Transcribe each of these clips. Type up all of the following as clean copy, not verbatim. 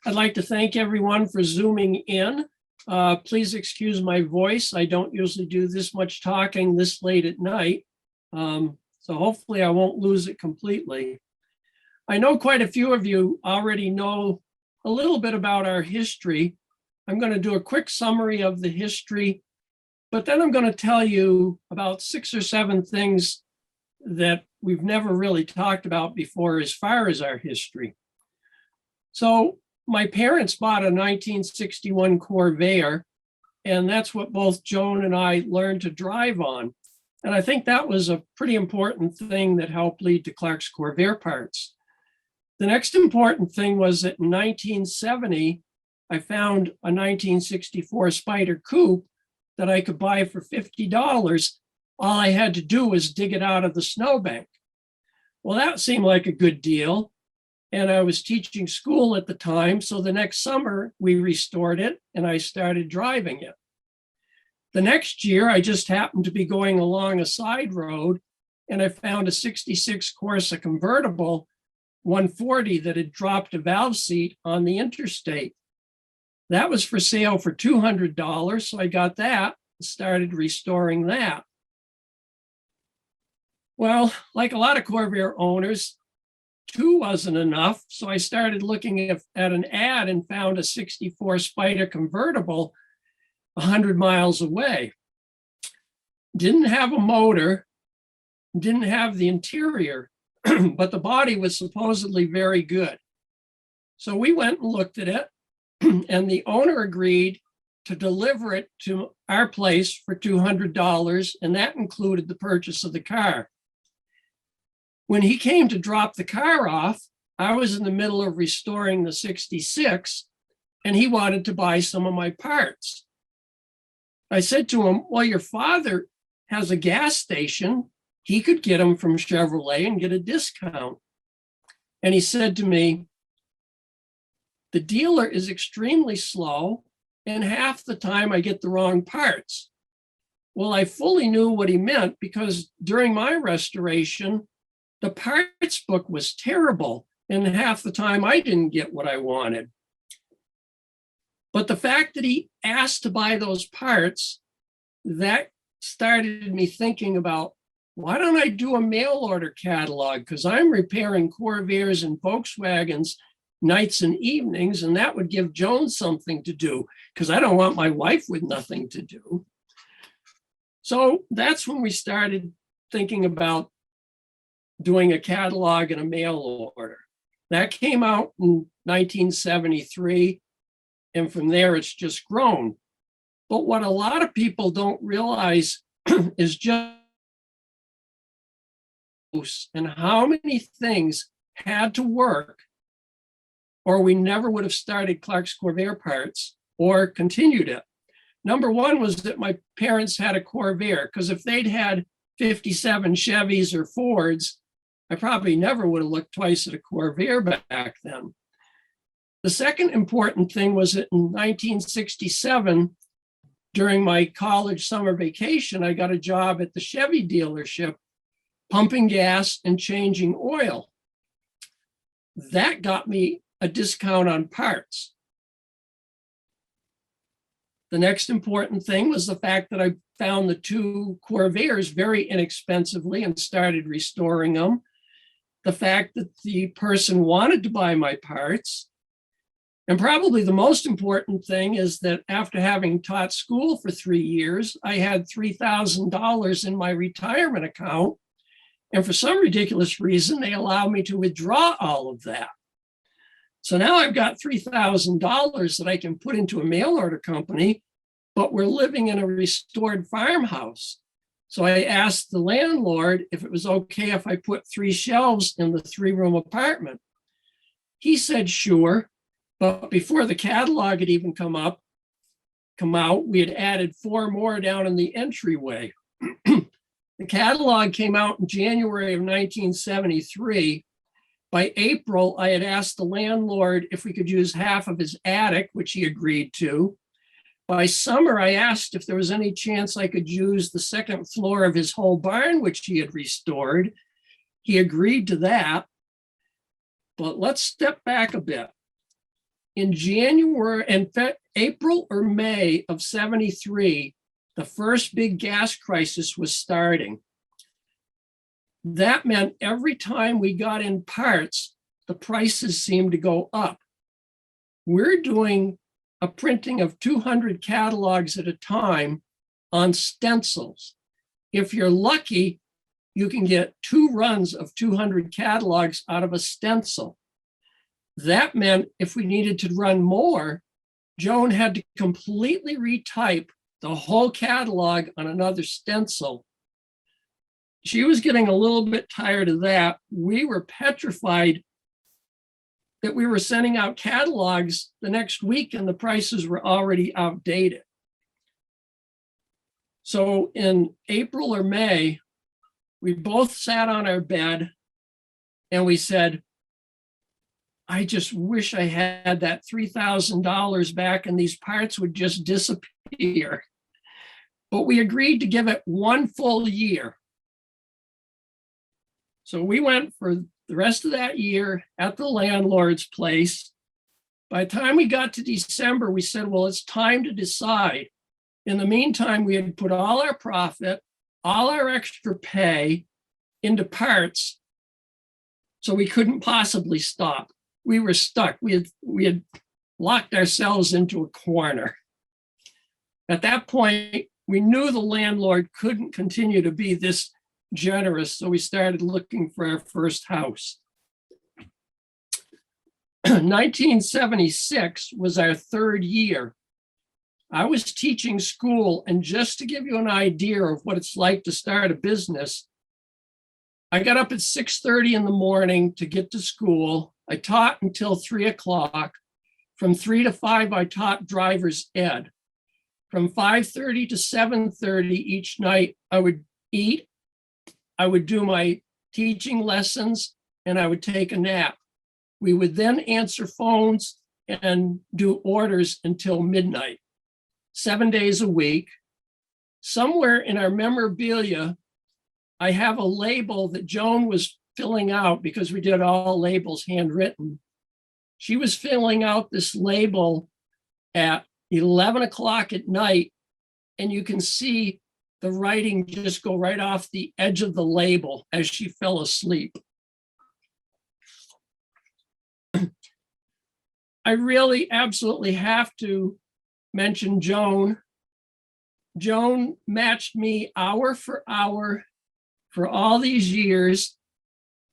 I'd like to thank everyone for Zooming in. Please excuse my voice. I don't usually do this much talking this late at night. So hopefully I won't lose it completely. I know quite a few of you already know a little bit about our history. I'm going to do a quick summary of the history, but then I'm going to tell you about 6 or 7 things that we've never really talked about before as far as our history. So my parents bought a 1961 Corvair, and that's what both Joan and I learned to drive on. And I think that was a pretty important thing that helped lead to Clark's Corvair parts. The next important thing was that in 1970, I found a 1964 Spyder coupe that I could buy for $50. All I had to do was dig it out of the snowbank. Well, that seemed like a good deal. And I was teaching school at the time. So the next summer we restored it and I started driving it. The next year, I just happened to be going along a side road and I found a 66 Corsa convertible 140 that had dropped a valve seat on the interstate. That was for sale for $200. So I got that and started restoring that. Well, like a lot of Corvair owners, 2 wasn't enough. So I started looking at an ad and found a 64 Spyder convertible 100 miles away. Didn't have a motor, didn't have the interior, but the body was supposedly very good. So we went and looked at it, and the owner agreed to deliver it to our place for $200, and that included the purchase of the car. When he came to drop the car off, I was in the middle of restoring the 66, and he wanted to buy some of my parts. I said to him, well, your father has a gas station. He could get them from Chevrolet and get a discount. And he said to me, the dealer is extremely slow, and half the time I get the wrong parts. Well, I fully knew what he meant because during my restoration, the parts book was terrible, and half the time I didn't get what I wanted. But the fact that he asked to buy those parts, that started me thinking about, why don't I do a mail order catalog? Because I'm repairing Corvairs and Volkswagens nights and evenings, and that would give Joan something to do, because I don't want my wife with nothing to do. So that's when we started thinking about doing a catalog and a mail order. That came out in 1973. And from there, it's just grown. But what a lot of people don't realize is just and how many things had to work, or we never would have started Clark's Corvair parts or continued it. Number one was that my parents had a Corvair, because if they'd had 57 Chevys or Fords, I probably never would have looked twice at a Corvair back then. The second important thing was that in 1967, during my college summer vacation, I got a job at the Chevy dealership, pumping gas and changing oil. That got me a discount on parts. The next important thing was the fact that I found the 2 Corvairs very inexpensively and started restoring them. The fact that the person wanted to buy my parts. And probably the most important thing is that after having taught school for 3 years, I had $3,000 in my retirement account. And for some ridiculous reason, they allowed me to withdraw all of that. So now I've got $3,000 that I can put into a mail order company, but we're living in a restored farmhouse. So I asked the landlord if it was okay if I put 3 shelves in the 3-room apartment. He said, sure. But before the catalog had even come out, we had added 4 more down in the entryway. The catalog came out in January of 1973. By April, I had asked the landlord if we could use half of his attic, which he agreed to. By summer, I asked if there was any chance I could use the 2nd floor of his whole barn, which he had restored. He agreed to that. But let's step back a bit. In January and April or May of 73, the first big gas crisis was starting. That meant every time we got in parts, the prices seemed to go up. We're doing a printing of 200 catalogs at a time on stencils. If you're lucky, you can get 2 runs of 200 catalogs out of a stencil. That meant if we needed to run more, Joan had to completely retype the whole catalog on another stencil. She was getting a little bit tired of that. We were petrified that we were sending out catalogs the next week and the prices were already outdated. So in April or May, we both sat on our bed and we said, I just wish I had that $3,000 back and these parts would just disappear. But we agreed to give it 1 full year. So we went for the rest of that year at the landlord's place. By the time we got to December, we said, well, it's time to decide. In the meantime, we had put all our profit, all our extra pay into parts, so we couldn't possibly stop. We were stuck. We had locked ourselves into a corner. At that point, we knew the landlord couldn't continue to be this generous, so we started looking for our first house. 1976 was our 3rd year. I was teaching school, and just to give you an idea of what it's like to start a business, I got up at 6:30 in the morning to get to school. I taught until 3 o'clock. From 3 to 5, I taught driver's ed. From 5:30 to 7:30 each night, I would eat, I would do my teaching lessons, and I would take a nap. We would then answer phones and do orders until midnight, 7 days a week. Somewhere in our memorabilia, I have a label that Joan was filling out because we did all labels handwritten. She was filling out this label at 11 o'clock at night, and you can see the writing just go right off the edge of the label as she fell asleep. I really absolutely have to mention Joan. Joan matched me hour for hour for all these years,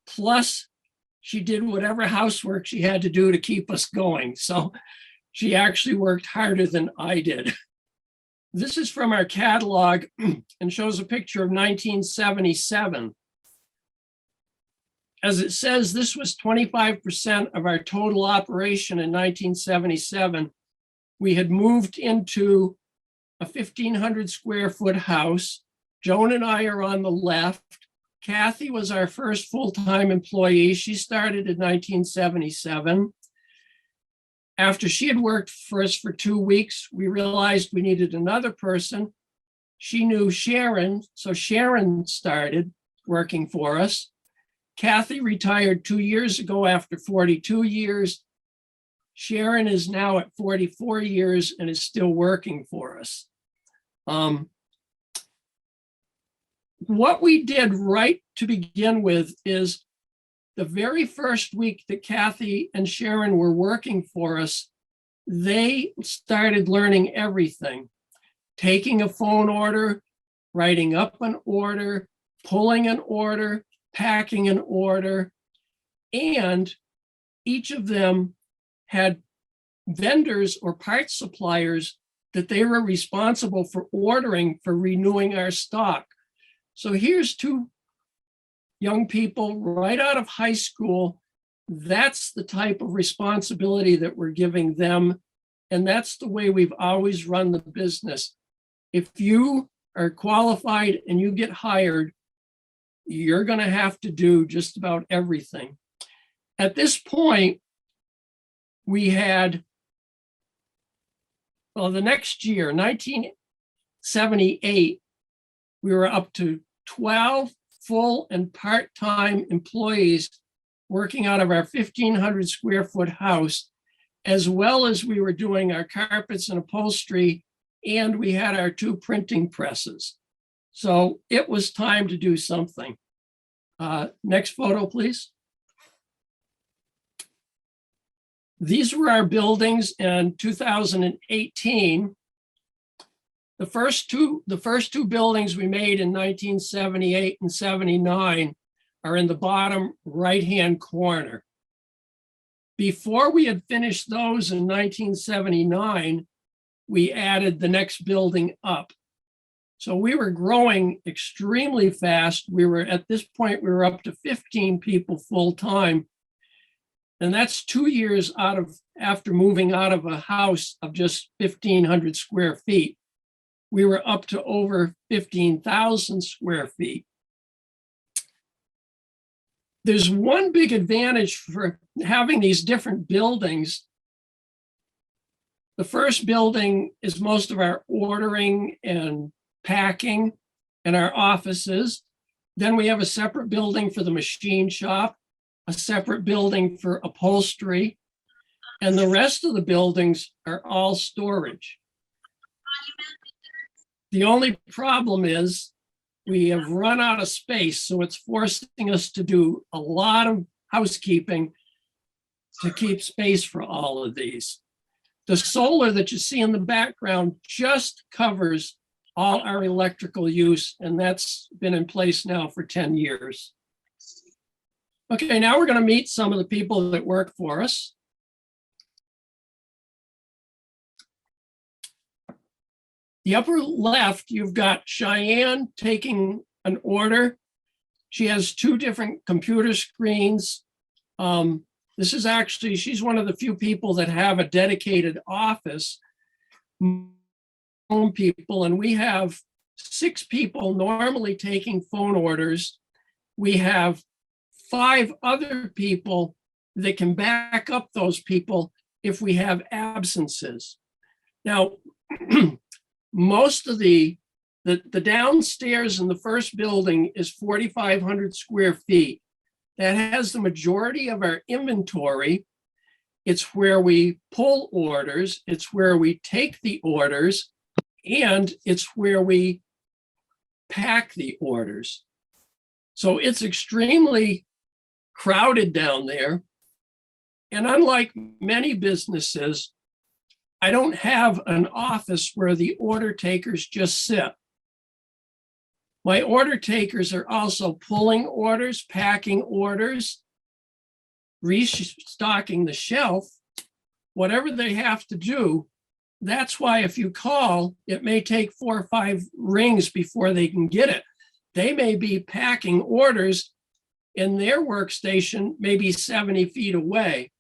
plus she did whatever housework she had to do to keep us going. So she actually worked harder than I did. This is from our catalog and shows a picture of 1977. As it says, this was 25% of our total operation in 1977. We had moved into a 1,500 square foot house. Joan and I are on the left. Kathy was our first full-time employee. She started in 1977. After she had worked for us for 2 weeks, we realized we needed another person. She knew Sharon, so Sharon started working for us. Kathy retired 2 years ago after 42 years. Sharon is now at 44 years and is still working for us. What we did right to begin with is the very first week that Kathy and Sharon were working for us, they started learning everything. Taking a phone order, writing up an order, pulling an order, packing an order, and each of them had vendors or parts suppliers that they were responsible for ordering for renewing our stock. So here's 2 young people right out of high school. That's the type of responsibility that we're giving them. And that's the way we've always run the business. If you are qualified and you get hired, you're going to have to do just about everything. At this point, we had, well, the next year, 1978, we were up to 12 full and part-time employees working out of our 1,500 square foot house. as well as we were doing our carpets and upholstery, and we had our 2 printing presses. So it was time to do something. Next photo, please. These were our buildings in 2018. The first two buildings we made in 1978 and 79 are in the bottom right-hand corner. Before we had finished those in 1979, we added the next building up. So we were growing extremely fast. At this point, we were up to 15 people full-time. And that's 2 years after moving out of a house of just 1,500 square feet. We were up to over 15,000 square feet. There's one big advantage for having these different buildings. The first building is most of our ordering and packing and our offices. Then we have a separate building for the machine shop, a separate building for upholstery, and the rest of the buildings are all storage. The only problem is we have run out of space, so it's forcing us to do a lot of housekeeping to keep space for all of these. The solar that you see in the background just covers all our electrical use, and that's been in place now for 10 years. Okay, now we're going to meet some of the people that work for us. The upper left, you've got Cheyenne taking an order. She has 2 different computer screens. This is actually, she's one of the few people that have a dedicated office. Phone people, and we have 6 people normally taking phone orders. We have 5 other people that can back up those people if we have absences. Now, most of the downstairs in the first building is 4,500 square feet. That has the majority of our inventory. It's where we pull orders. It's where we take the orders. And it's where we pack the orders. So it's extremely crowded down there. And unlike many businesses, I don't have an office where the order takers just sit. My order takers are also pulling orders, packing orders, restocking the shelf, whatever they have to do. That's why if you call, it may take 4 or 5 rings before they can get it. They may be packing orders in their workstation, maybe 70 feet away.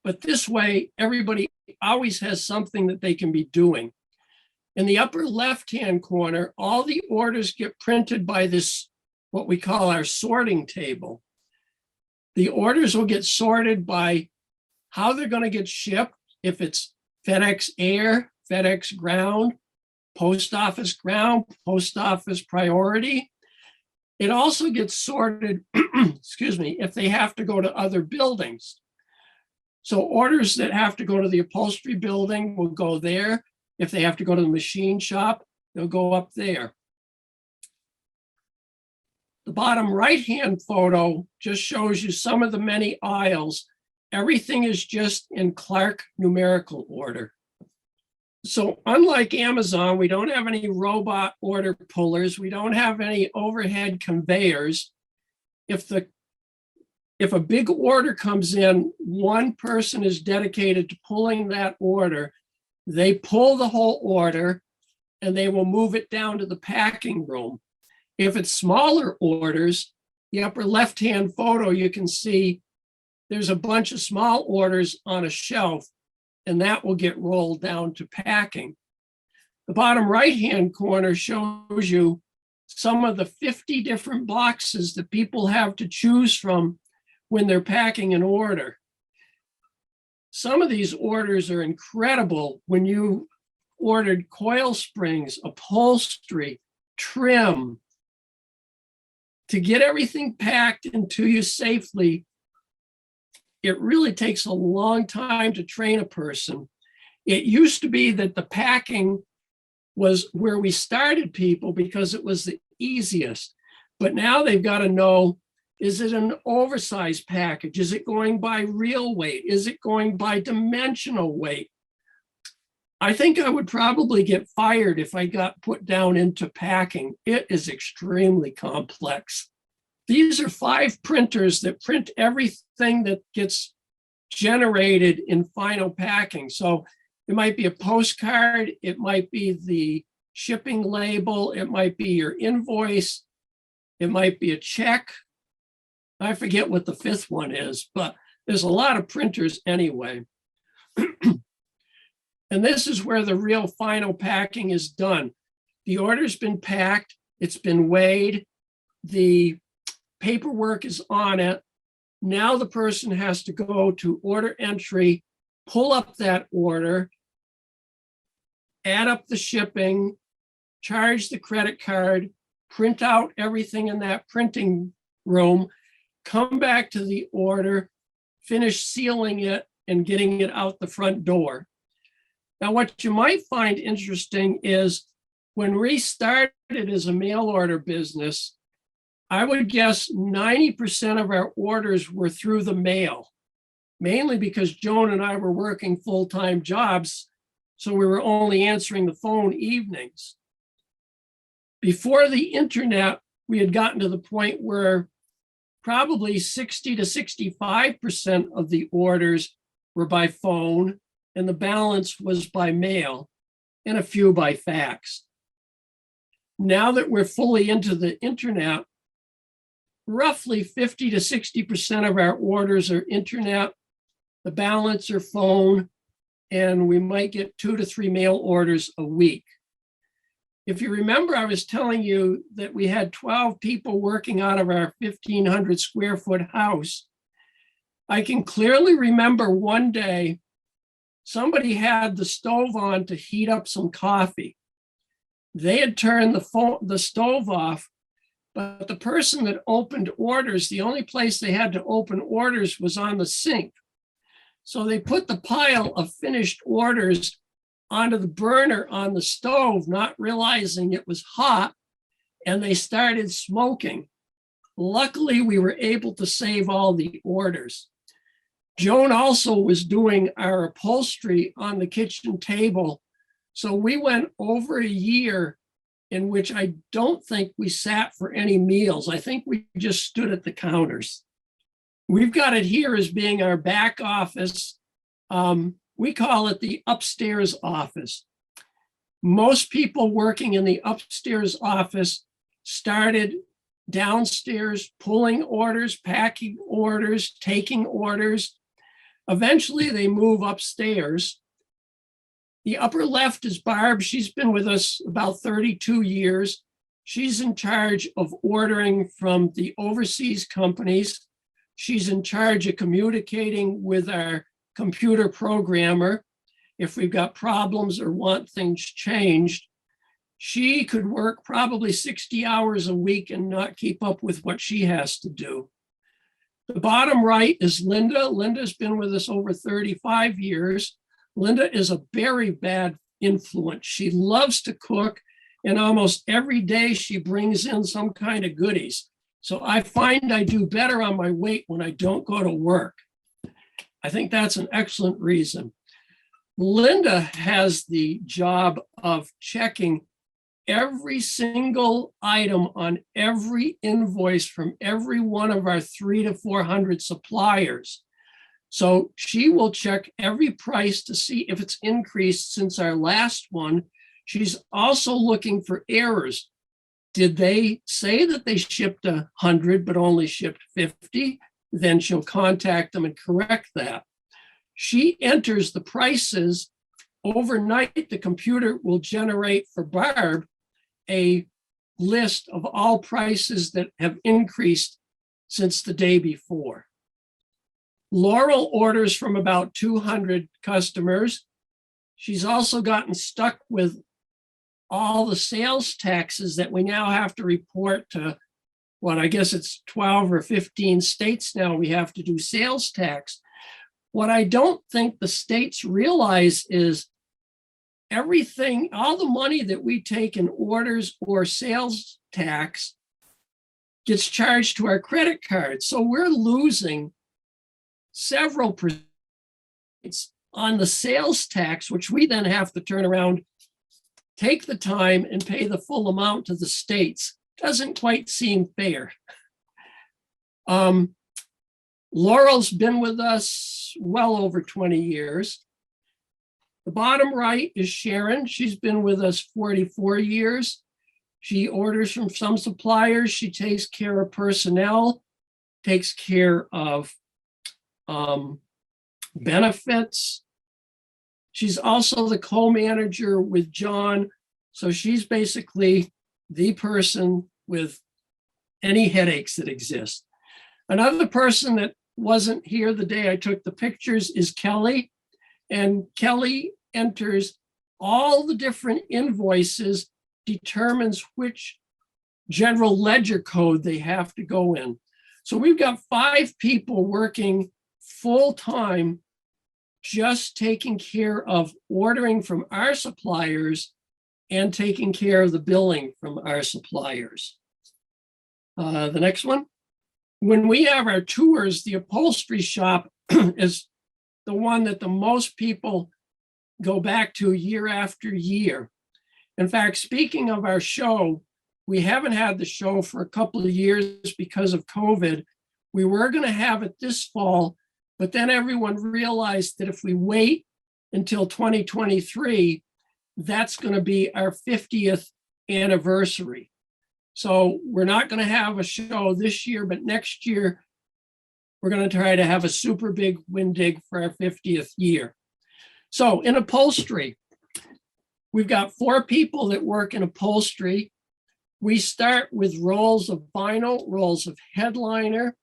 But this way, everybody always has something that they can be doing. In the upper left-hand corner, all the orders get printed by this, what we call our sorting table. The orders will get sorted by how they're going to get shipped, if it's FedEx Air, FedEx Ground, Post Office Ground, Post Office Priority. It also gets sorted, excuse me, if they have to go to other buildings. So orders that have to go to the upholstery building will go there. If they have to go to the machine shop, they'll go up there. The bottom right-hand photo just shows you some of the many aisles. Everything is just in Clark numerical order. So unlike Amazon, we don't have any robot order pullers. We don't have any overhead conveyors. If a big order comes in, one person is dedicated to pulling that order. They pull the whole order and they will move it down to the packing room. If it's smaller orders, the upper left-hand photo, you can see there's a bunch of small orders on a shelf, and that will get rolled down to packing. The bottom right-hand corner shows you some of the 50 different boxes that people have to choose from when they're packing an order. Some of these orders are incredible. When you ordered coil springs, upholstery, trim, to get everything packed into you safely, it really takes a long time to train a person. It used to be that the packing was where we started people because it was the easiest. But now they've got to know, is it an oversized package? Is it going by real weight? Is it going by dimensional weight? I think I would probably get fired if I got put down into packing. It is extremely complex. These are 5 printers that print everything that gets generated in final packing. So it might be a postcard, it might be the shipping label, it might be your invoice, it might be a check. I forget what the 5th one is, but there's a lot of printers anyway. And this is where the real final packing is done. The order's been packed, it's been weighed, the paperwork is on it. Now the person has to go to order entry, pull up that order, add up the shipping, charge the credit card, print out everything in that printing room, come back to the order, finish sealing it and getting it out the front door. Now, what you might find interesting is when we started as a mail order business, I would guess 90% of our orders were through the mail, mainly because Joan and I were working full-time jobs, so we were only answering the phone evenings. Before the internet, we had gotten to the point where probably 60 to 65% of the orders were by phone, and the balance was by mail, and a few by fax. Now that we're fully into the internet, roughly 50 to 60% of our orders are internet, the balance are phone, and we might get 2 to 3 mail orders a week. If you remember, I was telling you that we had 12 people working out of our 1,500 square foot house. I can clearly remember one day, somebody had the stove on to heat up some coffee. They had turned the stove off, but the person that opened orders, the only place they had to open orders was on the sink. So they put the pile of finished orders onto the burner on the stove, not realizing it was hot, and they started smoking. Luckily, we were able to save all the orders. Joan also was doing our upholstery on the kitchen table. So we went over a year in which I don't think we sat for any meals. I think we just stood at the counters. We've got it here as being our back office. We call it the upstairs office. Most people working in the upstairs office started downstairs, pulling orders, packing orders, taking orders. Eventually, they move upstairs. The upper left is Barb. She's been with us about 32 years. She's in charge of ordering from the overseas companies. She's in charge of communicating with our computer programmer if we've got problems or want things changed. She could work probably 60 hours a week and not keep up with what she has to do. The bottom right is Linda. Linda's been with us over 35 years. Linda is a very bad influence. She loves to cook, and almost every day she brings in some kind of goodies. So I find I do better on my weight when I don't go to work. I think that's an excellent reason. Linda has the job of checking every single item on every invoice from every one of our 300 to 400 suppliers. So she will check every price to see if it's increased since our last one. She's also looking for errors. Did they say that they shipped 100 but only shipped 50? Then she'll contact them and correct that. She enters the prices. Overnight, the computer will generate for Barb a list of all prices that have increased since the day before. Laurel orders from about 200 customers. She's also gotten stuck with all the sales taxes that we now have to report to, I guess it's 12 or 15 states now we have to do sales tax. What I don't think the states realize is everything, all the money that we take in orders or sales tax gets charged to our credit cards. So we're losing several percent on the sales tax, which we then have to turn around, take the time and pay the full amount to the states. Doesn't quite seem fair. Laurel's been with us well over 20 years. The bottom right is Sharon. She's been with us 44 years. She orders from some suppliers. She takes care of personnel, takes care of benefits. She's also the co-manager with John. So she's basically the person with any headaches that exist. Another person that wasn't here the day I took the pictures is Kelly. And Kelly enters all the different invoices, determines which general ledger code they have to go in. So we've got 5 people working full-time, just taking care of ordering from our suppliers and taking care of the billing from our suppliers. The next one. When we have our tours, the upholstery shop is the one that the most people go back to year after year. In fact, speaking of our show, we haven't had the show for a couple of years because of COVID. We were going to have it this fall, but then everyone realized that if we wait until 2023, that's going to be our 50th anniversary. So we're not going to have a show this year, but next year, we're going to try to have a super big Windig for our 50th year. So in upholstery, we've got 4 people that work in upholstery. We start with rolls of vinyl, rolls of headliner.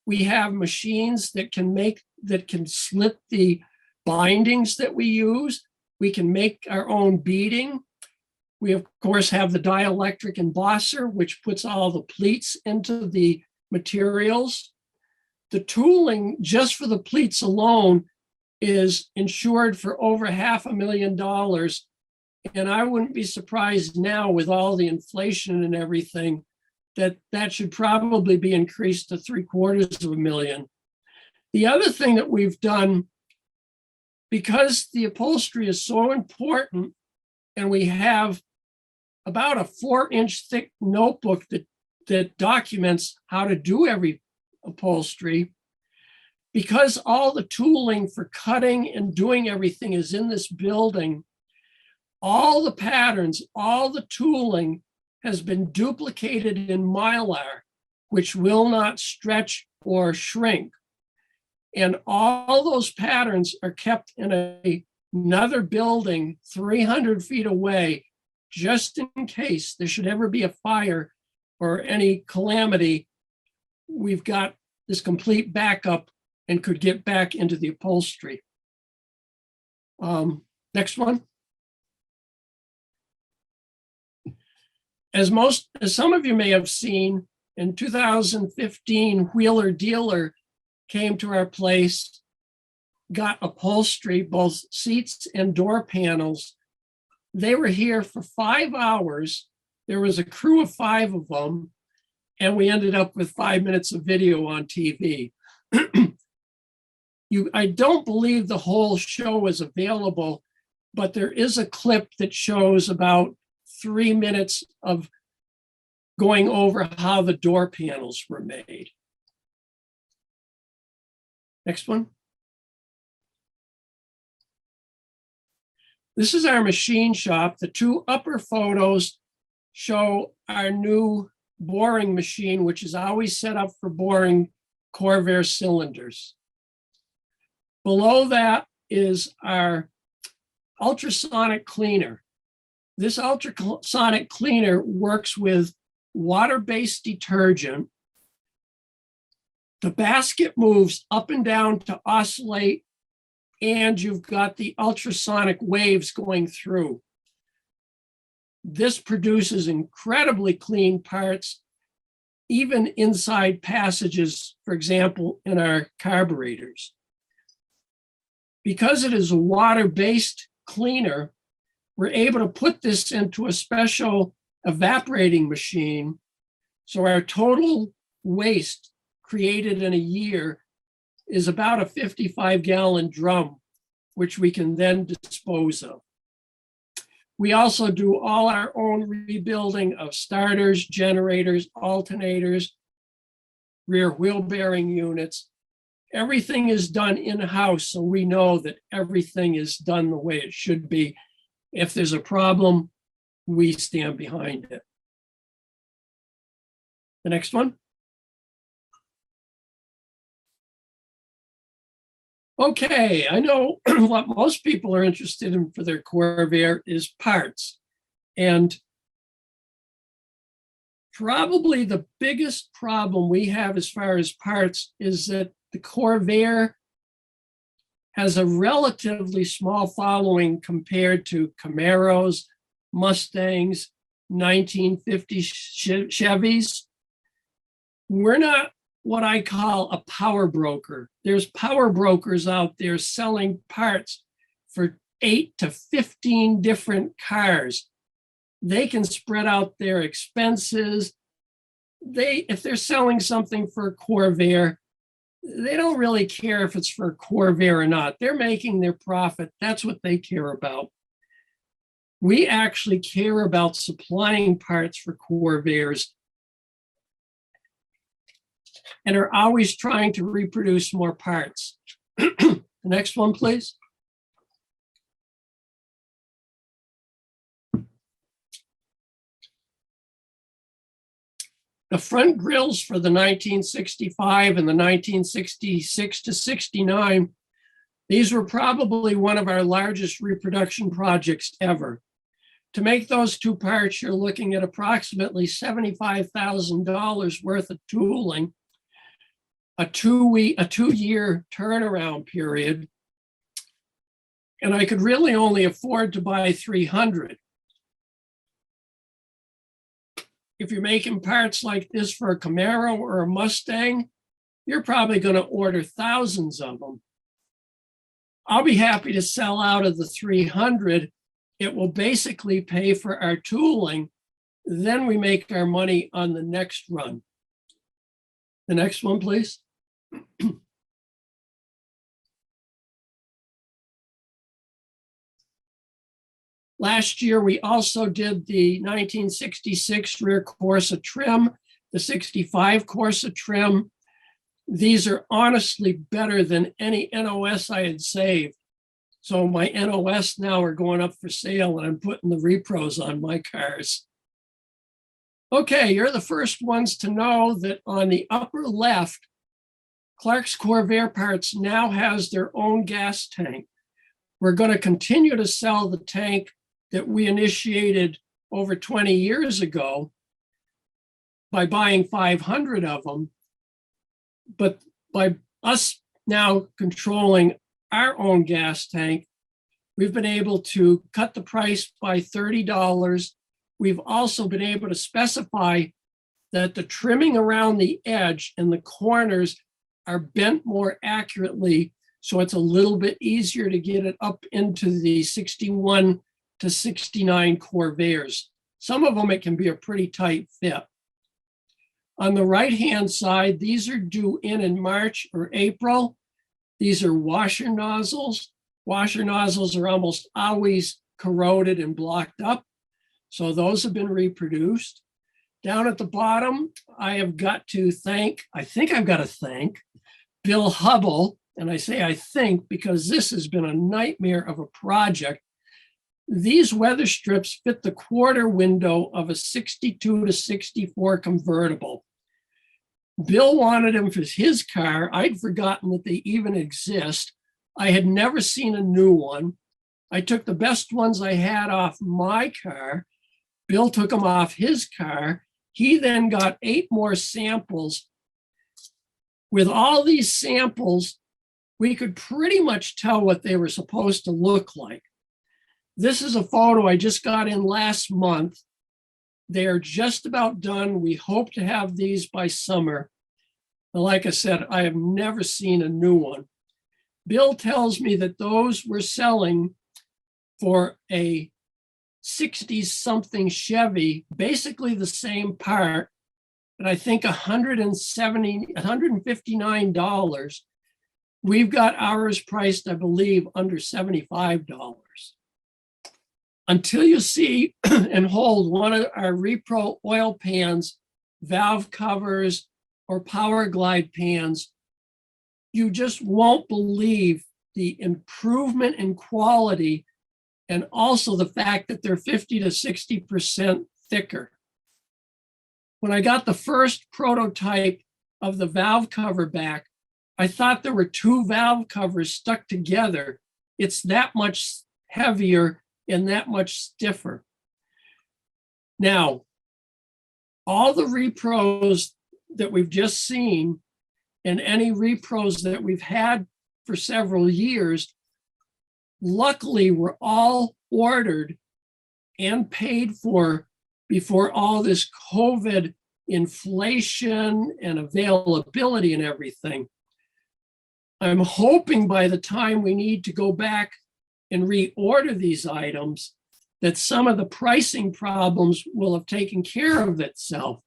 We have machines that can slit the bindings that we use. We can make our own beading. We, of course, have the dielectric embosser, which puts all the pleats into the materials. The tooling just for the pleats alone is insured for over $500,000. And I wouldn't be surprised now with all the inflation and everything that should probably be increased to $750,000. The other thing that we've done, because the upholstery is so important, and we have about a 4-inch thick notebook that documents how to do every upholstery, because all the tooling for cutting and doing everything is in this building, all the patterns, all the tooling has been duplicated in Mylar, which will not stretch or shrink. And all those patterns are kept in another building 300 feet away, just in case there should ever be a fire or any calamity. We've got this complete backup and could get back into the upholstery. Next one. As some of you may have seen, in 2015, Wheeler Dealer came to our place, got upholstery, both seats and door panels. They were here for 5 hours. There was a crew of 5 of them, and we ended up with 5 minutes of video on TV. I don't believe the whole show is available, but there is a clip that shows about 3 minutes of going over how the door panels were made. Next one. This is our machine shop. The 2 upper photos show our new boring machine, which is always set up for boring Corvair cylinders. Below that is our ultrasonic cleaner. This ultrasonic cleaner works with water-based detergent. The basket moves up and down to oscillate, and you've got the ultrasonic waves going through. This produces incredibly clean parts, even inside passages, for example, in our carburetors. Because it is a water-based cleaner, we're able to put this into a special evaporating machine. So our total waste created in a year is about a 55-gallon drum, which we can then dispose of. We also do all our own rebuilding of starters, generators, alternators, rear wheel bearing units. Everything is done in-house, so we know that everything is done the way it should be. If there's a problem, we stand behind it. The next one. Okay, I know what most people are interested in for their Corvair is parts. And probably the biggest problem we have as far as parts is that the Corvair has a relatively small following compared to Camaros, Mustangs, 1950 Chevys. We're not what I call a power broker. There's power brokers out there selling parts for 8 to 15 different cars. They can spread out their expenses. If they're selling something for a Corvair, they don't really care if it's for a Corvair or not. They're making their profit. That's what they care about. We actually care about supplying parts for Corvairs and are always trying to reproduce more parts. The next one, please. The front grills for the 1965 and the 1966 to 69, these were probably one of our largest reproduction projects ever. To make those two parts, you're looking at approximately $75,000 worth of tooling, a two-year turnaround period, and I could really only afford to buy 300. If you're making parts like this for a Camaro or a Mustang, you're probably going to order thousands of them. I'll be happy to sell out of the 300. It will basically pay for our tooling. Then we make our money on the next run. The next one, please. Last year, we also did the 1966 rear Corsa trim, the 65 Corsa trim. These are honestly better than any NOS I had saved. So my NOS now are going up for sale and I'm putting the repros on my cars. Okay, you're the first ones to know that on the upper left, Clark's Corvair Parts now has their own gas tank. We're going to continue to sell the tank that we initiated over 20 years ago by buying 500 of them. But by us now controlling our own gas tank, we've been able to cut the price by $30. We've also been able to specify that the trimming around the edge and the corners are bent more accurately, so it's a little bit easier to get it up into the 61 to 69 Corvairs. Some of them, it can be a pretty tight fit. On the right-hand side, these are due in March or April. These are washer nozzles. Washer nozzles are almost always corroded and blocked up. So those have been reproduced. Down at the bottom, I think I've got to thank Bill Hubble. And I say I think because this has been a nightmare of a project. These weather strips fit the quarter window of a 62 to 64 convertible. Bill wanted them for his car. I'd forgotten that they even exist. I had never seen a new one. I took the best ones I had off my car. Bill took them off his car. He then got 8 more samples. With all these samples, we could pretty much tell what they were supposed to look like. This is a photo I just got in last month. They are just about done. We hope to have these by summer. But like I said, I have never seen a new one. Bill tells me that those were selling for a 60-something Chevy, basically the same part, and I think $159. We've got ours priced, I believe, under $75. Until you see and hold one of our Repro oil pans, valve covers, or Power Glide pans, you just won't believe the improvement in quality, and also the fact that they're 50 to 60% thicker. When I got the first prototype of the valve cover back, I thought there were two valve covers stuck together. It's that much heavier and that much stiffer. Now, all the repros that we've just seen and any repros that we've had for several years, luckily were all ordered and paid for before all this COVID inflation and availability and everything. I'm hoping by the time we need to go back and reorder these items, that some of the pricing problems will have taken care of itself.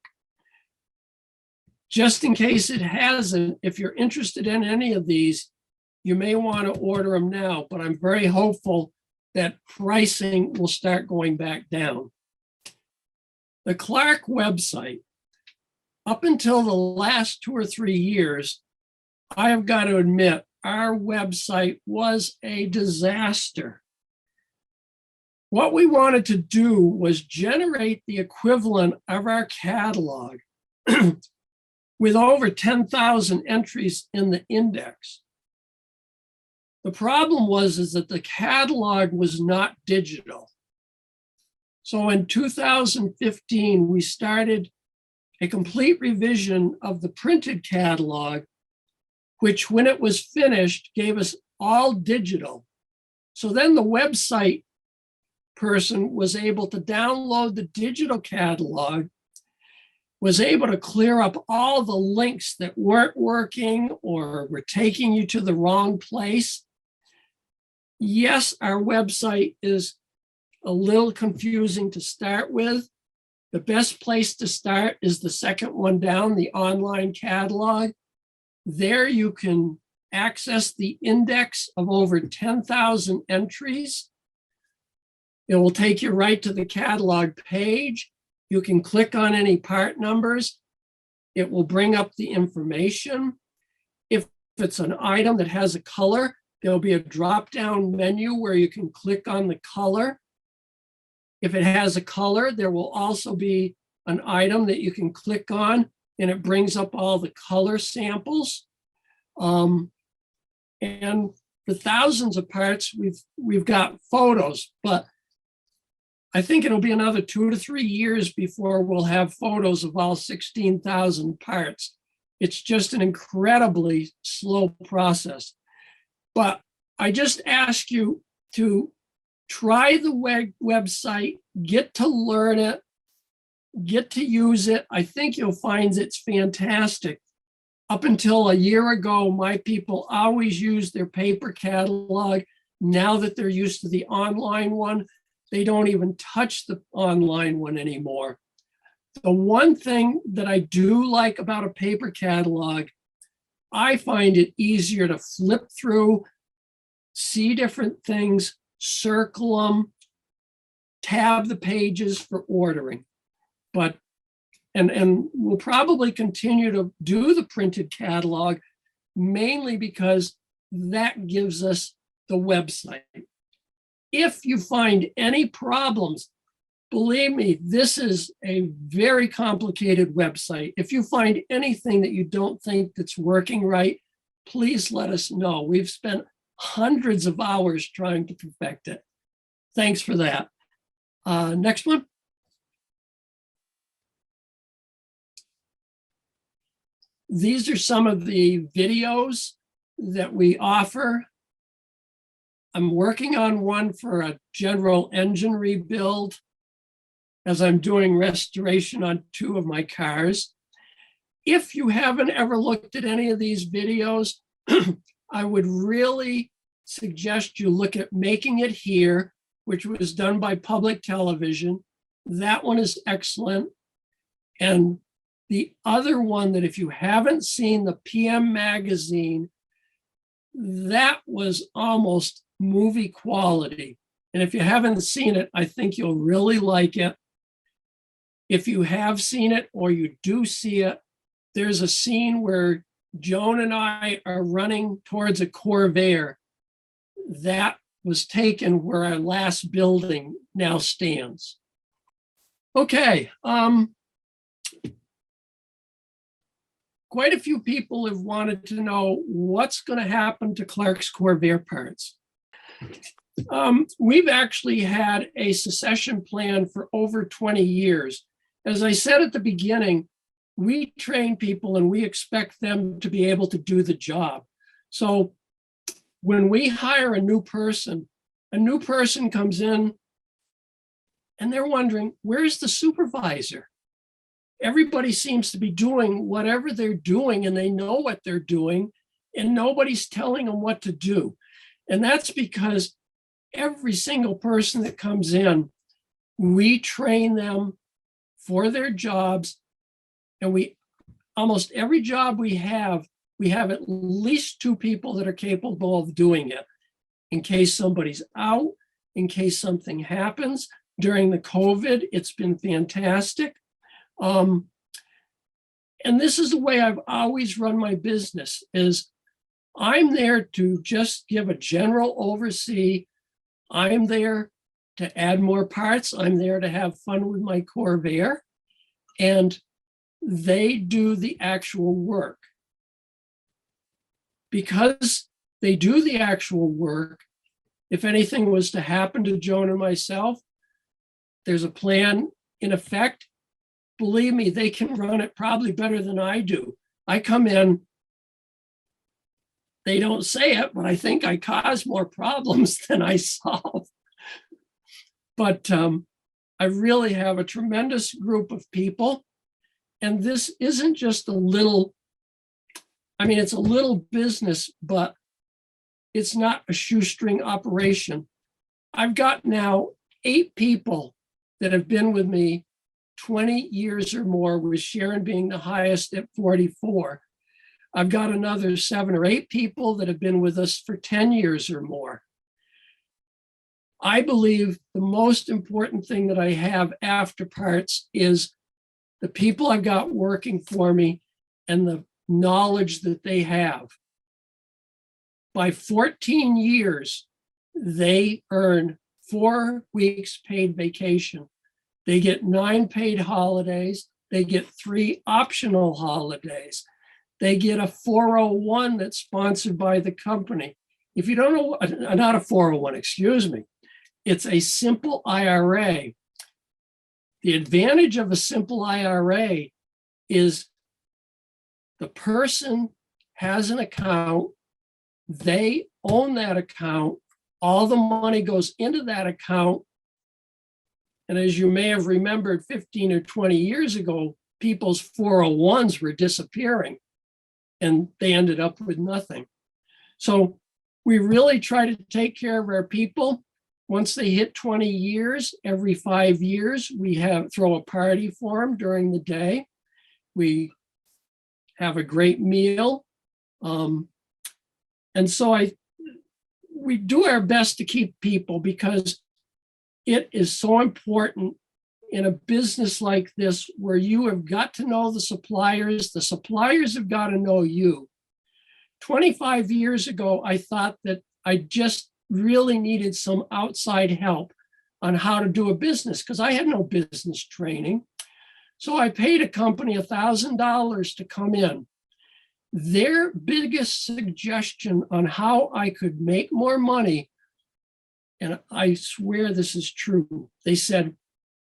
Just in case it hasn't, if you're interested in any of these, you may want to order them now, but I'm very hopeful that pricing will start going back down. The Clark website, up until the last 2 or 3 years, I have got to admit, our website was a disaster. What we wanted to do was generate the equivalent of our catalog with over 10,000 entries in the index. The problem was that the catalog was not digital. So in 2015, we started a complete revision of the printed catalog, which when it was finished, gave us all digital. So then the website person was able to download the digital catalog, was able to clear up all the links that weren't working or were taking you to the wrong place. Yes, our website is a little confusing to start with. The best place to start is the second one down, the online catalog. There you can access the index of over 10,000 entries. It will take you right to the catalog page. You can click on any part numbers. It will bring up the information. If it's an item that has a color, there'll be a drop-down menu where you can click on the color. If it has a color, there will also be an item that you can click on, and it brings up all the color samples. And for thousands of parts, we've got photos, but I think it'll be another 2 to 3 years before we'll have photos of all 16,000 parts. It's just an incredibly slow process. But I just ask you to try the website, get to learn it, get to use it. I think you'll find it's fantastic. Up until a year ago, my people always used their paper catalog. Now that they're used to the online one, they don't even touch the online one anymore. The one thing that I do like about a paper catalog, I find it easier to flip through, see different things, circle them, tab the pages for ordering. But and we'll probably continue to do the printed catalog, mainly because that gives us the website. If you find any problems, believe me, this is a very complicated website. If you find anything that you don't think that's working right, please let us know. We've spent hundreds of hours trying to perfect it. Thanks for that. Next one. These are some of the videos that we offer. I'm working on one for a general engine rebuild as I'm doing restoration on 2 of my cars. If you haven't ever looked at any of these videos, I would really suggest you look at Making It Here, which was done by public television. That one is excellent. And the other one that if you haven't seen, the PM magazine, that was almost movie quality. And if you haven't seen it, I think you'll really like it. If you have seen it or you do see it, there's a scene where Joan and I are running towards a Corvair. That was taken where our last building now stands. Okay. Quite a few people have wanted to know what's going to happen to Clark's Corvair parts. We've actually had a succession plan for over 20 years. As I said at the beginning, we train people and we expect them to be able to do the job. So when we hire a new person comes in and they're wondering, where's the supervisor? Everybody seems to be doing whatever they're doing and they know what they're doing and nobody's telling them what to do. And that's because every single person that comes in, we train them for their jobs. And almost every job we have at least 2 people that are capable of doing it. In case somebody's out, in case something happens. During the COVID, it's been fantastic. And this is the way I've always run my business, is I'm there to just give a general oversee. I'm there to add more parts. I'm there to have fun with my Corvair. And they do the actual work. Because they do the actual work, if anything was to happen to Joan and myself, there's a plan in effect. Believe me, they can run it probably better than I do. I come in, they don't say it, but I think I cause more problems than I solve. But I really have a tremendous group of people. And this isn't just a little, it's a little business, but it's not a shoestring operation. I've got now 8 people that have been with me 20 years or more, with Sharon being the highest at 44. I've got another 7 or 8 people that have been with us for 10 years or more. I believe the most important thing that I have after parts is the people I've got working for me and the knowledge that they have. By 14 years, they earn 4 weeks paid vacation. They get 9 paid holidays. They get 3 optional holidays. They get a 401 that's sponsored by the company. If you don't know, not a 401, excuse me. It's a simple IRA. The advantage of a simple IRA is the person has an account, they own that account, all the money goes into that account. And as you may have remembered 15 or 20 years ago, people's 401s were disappearing and they ended up with nothing. So we really try to take care of our people. Once they hit 20 years, every 5 years, we throw a party for them during the day. We have a great meal. And so we do our best to keep people, because it is so important in a business like this, where you have got to know the suppliers have got to know you. 25 years ago, I thought that I just really needed some outside help on how to do a business, because I had no business training. So I paid a company $1,000 to come in. Their biggest suggestion on how I could make more money, and I swear this is true, they said,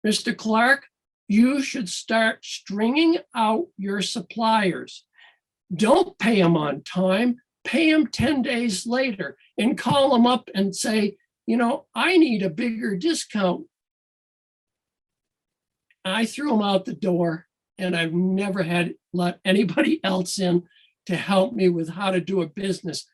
Mr. Clark, you should start stringing out your suppliers. Don't pay them on time, pay them 10 days later, and call them up and say, I need a bigger discount. I threw them out the door, and I've never had let anybody else in to help me with how to do a business.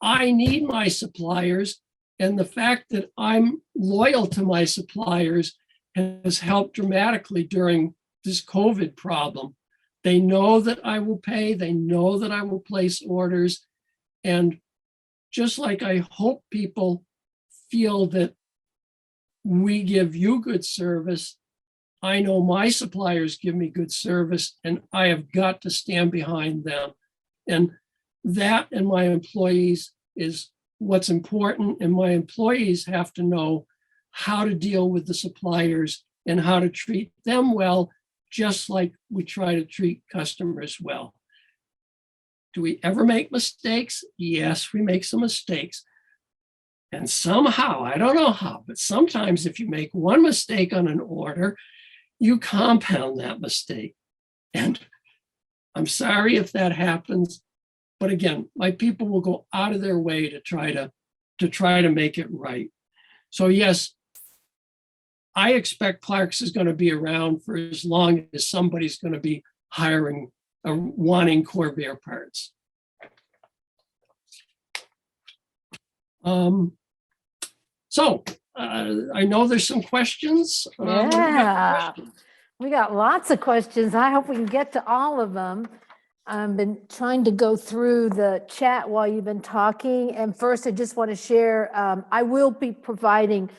I need my suppliers, and the fact that I'm loyal to my suppliers has helped dramatically during this COVID problem. They know that I will pay, they know that I will place orders, and just like I hope people feel that we give you good service, I know my suppliers give me good service, and I have got to stand behind them. And that and my employees is what's important. And my employees have to know how to deal with the suppliers and how to treat them well, just like we try to treat customers well. Do we ever make mistakes? Yes, we make some mistakes. And somehow, I don't know how, but sometimes if you make one mistake on an order, you compound that mistake. And I'm sorry if that happens, but again, my people will go out of their way to try to make it right. So yes, I expect Clark's is going to be around for as long as somebody's going to be hiring or wanting Corvair parts. I know there's some questions. Yeah, we got lots of questions. I hope we can get to all of them. I've been trying to go through the chat while you've been talking. And first, I just want to share, I will be providing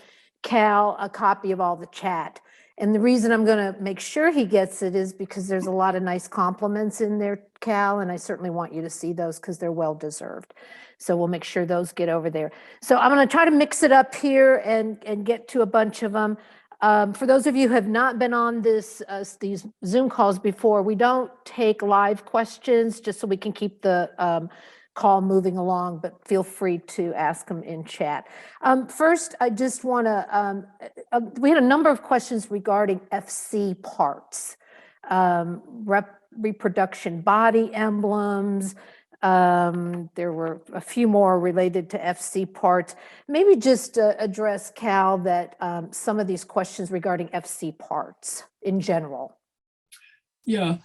Cal a copy of all the chat. And the reason I'm going to make sure he gets it is because there's a lot of nice compliments in there, Cal, and I certainly want you to see those because they're well deserved. So we'll make sure those get over there. So I'm going to try to mix it up here and get to a bunch of them. For those of you who have not been on these Zoom calls before, we don't take live questions just so we can keep the call moving along, but feel free to ask them in chat. First, I just want to, we had a number of questions regarding FC parts, reproduction body emblems. There were a few more related to FC parts. Maybe just address, Cal, that some of these questions regarding FC parts in general. Yeah,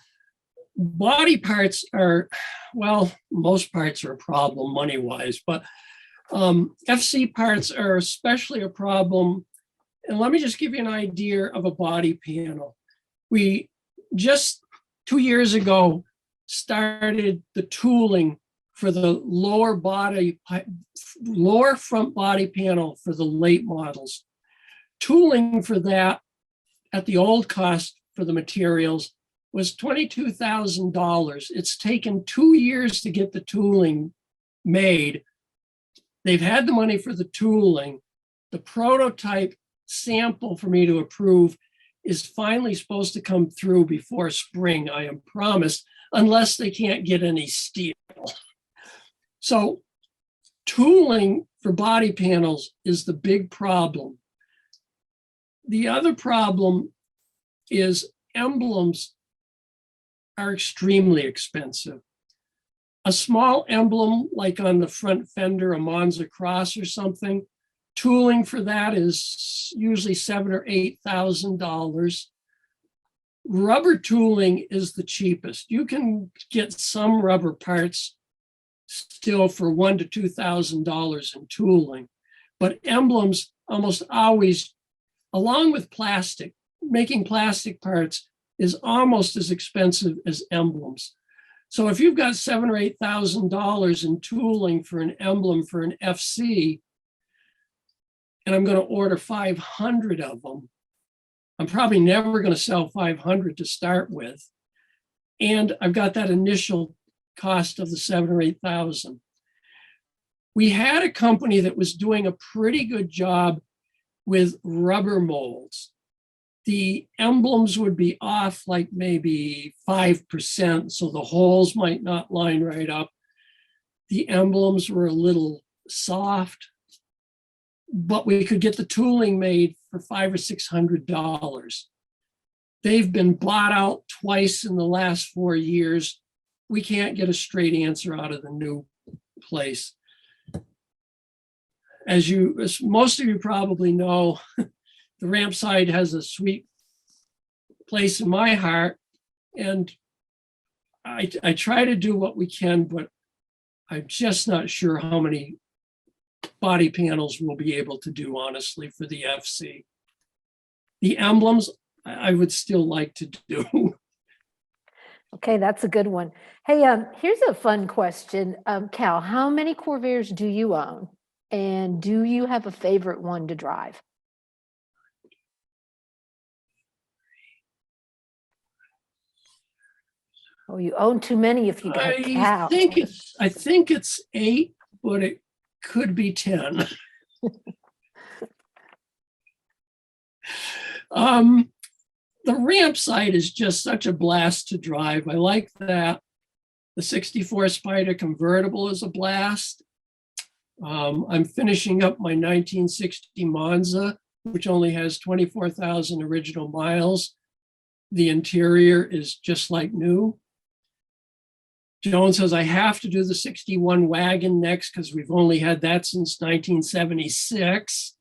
body parts are, well, most parts are a problem money-wise, but FC parts are especially a problem. And let me just give you an idea of a body panel. We just 2 years ago started the tooling for the lower front body panel for the late models. Tooling for that at the old cost for the materials was $22,000. It's taken 2 years to get the tooling made. They've had the money for the tooling. The prototype sample for me to approve is finally supposed to come through before spring, I am promised, unless they can't get any steel. So tooling for body panels is the big problem. The other problem is emblems are extremely expensive. A small emblem, like on the front fender, a Monza cross or something, tooling for that is usually $7,000 or $8,000. Rubber tooling is the cheapest. You can get some rubber parts still for $1,000 to $2,000 in tooling, but emblems almost always, along with plastic, making plastic parts is almost as expensive as emblems. So if you've got $7,000 or $8,000 in tooling for an emblem for an FC, and I'm going to order 500 of them, I'm probably never going to sell 500 to start with. And I've got that initial cost of the $7,000 or $8,000. We had a company that was doing a pretty good job with rubber molds. The emblems would be off like maybe 5%, so the holes might not line right up. The emblems were a little soft, but we could get the tooling made for $500 or $600. They've been bought out twice in the last 4 years. We can't get a straight answer out of the new place. As most of you probably know, the ramp side has a sweet place in my heart, and I try to do what we can, but I'm just not sure how many body panels we'll be able to do, honestly, for the FC. The emblems, I would still like to do. Okay, that's a good one. Hey, here's a fun question. Cal, how many Corvairs do you own? And do you have a favorite one to drive? Oh, you own too many if you got to count. I think it's 8, but it could be 10. The ramp side is just such a blast to drive. I like that. The 64 Spyder convertible is a blast. I'm finishing up my 1960 Monza, which only has 24,000 original miles. The interior is just like new. Joan says I have to do the 61 wagon next because we've only had that since 1976.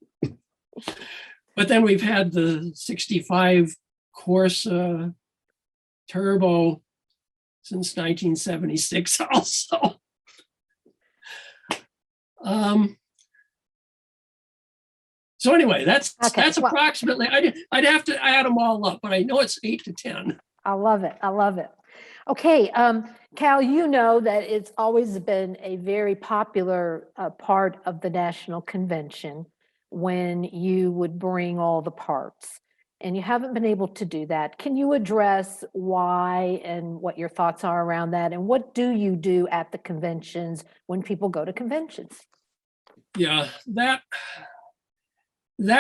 But then we've had the 65 Corsa Turbo since 1976 also. So anyway, that's approximately, I'd have to add them all up, but I know it's 8 to 10. I love it. I love it. Okay, Cal, you know that it's always been a very popular part of the National Convention when you would bring all the parts, and you haven't been able to do that. Can you address why and what your thoughts are around that? And what do you do at the conventions when people go to conventions? Yeah, that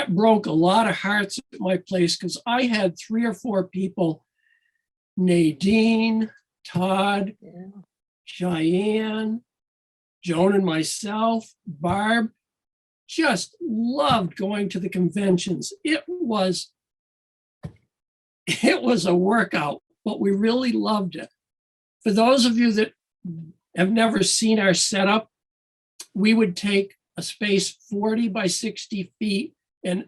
broke a lot of hearts at my place because I had 3 or 4 people, Nadine, Todd, Cheyenne, Joan and myself, Barb, just loved going to the conventions. It was a workout, but we really loved it. For those of you that have never seen our setup, we would take a space 40 by 60 feet, and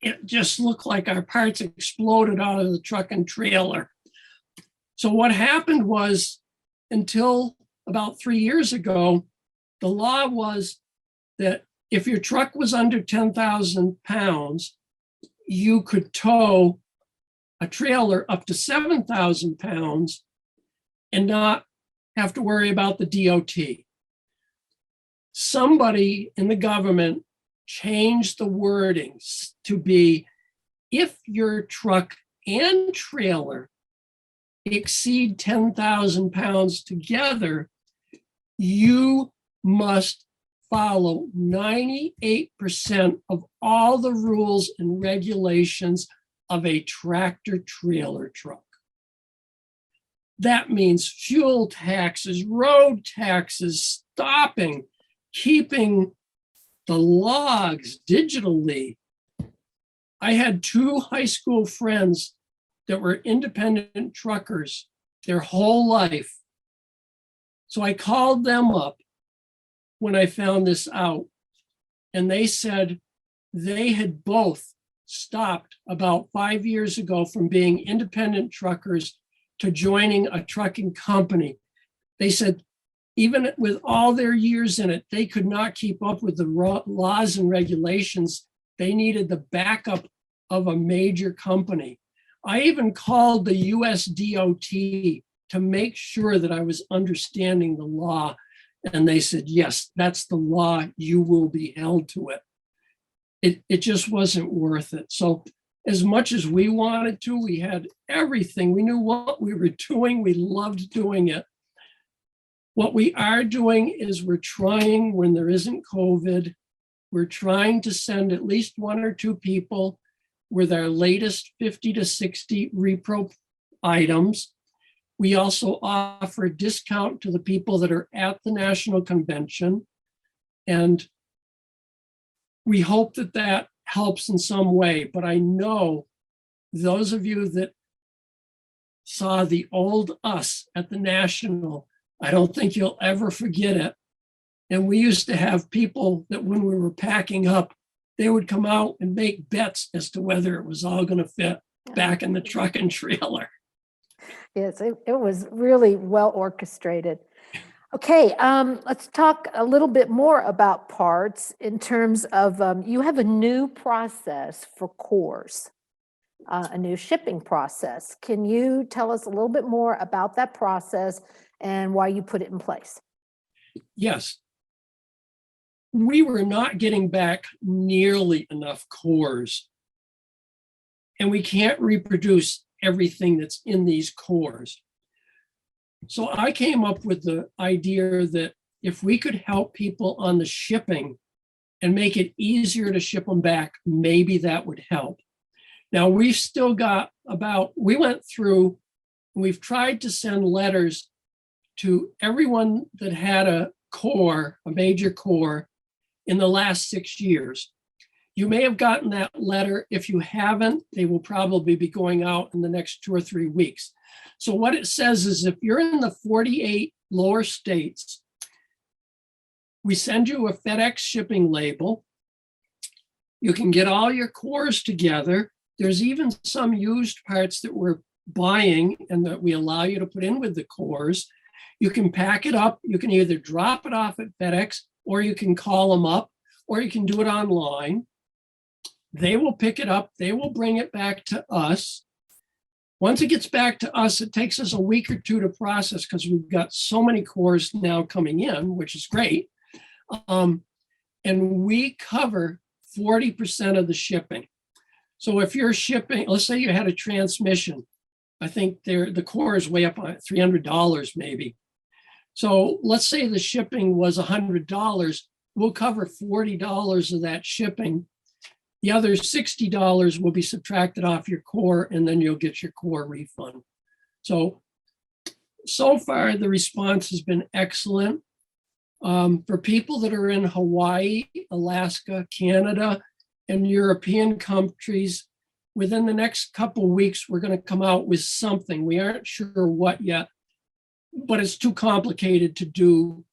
it just looked like our parts exploded out of the truck and trailer. So what happened was, until about 3 years ago, the law was that if your truck was under 10,000 pounds, you could tow a trailer up to 7,000 pounds and not have to worry about the DOT. Somebody in the government changed the wording to be, if your truck and trailer exceed 10,000 pounds together, you must follow 98% of all the rules and regulations of a tractor trailer truck. That means fuel taxes, road taxes, stopping, keeping the logs digitally. I had 2 high school friends that were independent truckers their whole life. So I called them up when I found this out, and they said they had both stopped about 5 years ago from being independent truckers to joining a trucking company. They said, even with all their years in it, they could not keep up with the laws and regulations. They needed the backup of a major company. I even called the US DOT to make sure that I was understanding the law. And they said, yes, that's the law. You will be held to it. It just wasn't worth it. So as much as we wanted to, we had everything. We knew what we were doing. We loved doing it. What we are doing is we're trying, when there isn't COVID, we're trying to send at least 1 or 2 people with our latest 50 to 60 repro items. We also offer a discount to the people that are at the National Convention. And we hope that that helps in some way. But I know those of you that saw the old us at the National, I don't think you'll ever forget it. And we used to have people that when we were packing up, they would come out and make bets as to whether it was all going to fit back in the truck and trailer. Yes, it was really well orchestrated. Okay, let's talk a little bit more about parts in terms of, you have a new process for cores, a new shipping process. Can you tell us a little bit more about that process and why you put it in place? Yes. We were not getting back nearly enough cores, and we can't reproduce everything that's in these cores. So I came up with the idea that if we could help people on the shipping and make it easier to ship them back, maybe that would help. Now we've still got we went through, we've tried to send letters to everyone that had a major core in the last 6 years. You may have gotten that letter. If you haven't, they will probably be going out in the next 2 or 3 weeks. So what it says is if you're in the 48 lower states, we send you a FedEx shipping label. You can get all your cores together. There's even some used parts that we're buying and that we allow you to put in with the cores. You can pack it up. You can either drop it off at FedEx, or you can call them up, or you can do it online. They will pick it up. They will bring it back to us. Once it gets back to us, it takes us a week or two to process because we've got so many cores now coming in, which is great. And we cover 40% of the shipping. So if you're shipping, let's say you had a transmission, I think the core is way up on $300 maybe. So let's say the shipping was $100. We'll cover $40 of that shipping. The other $60 will be subtracted off your core, and then you'll get your core refund. So far, the response has been excellent. For people that are in Hawaii, Alaska, Canada, and European countries, within the next couple of weeks, we're going to come out with something. We aren't sure what yet, but it's too complicated to do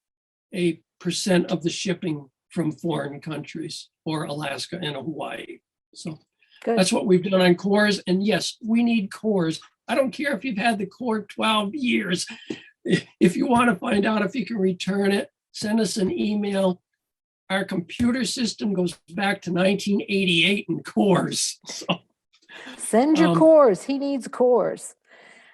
a % of the shipping from foreign countries or Alaska and Hawaii. So Good. That's what we've done on cores. And yes, we need cores. I don't care if you've had the core 12 years. If you want to find out if you can return it, send us an email. Our computer system goes back to 1988 in cores. So, Send your cores. He needs cores.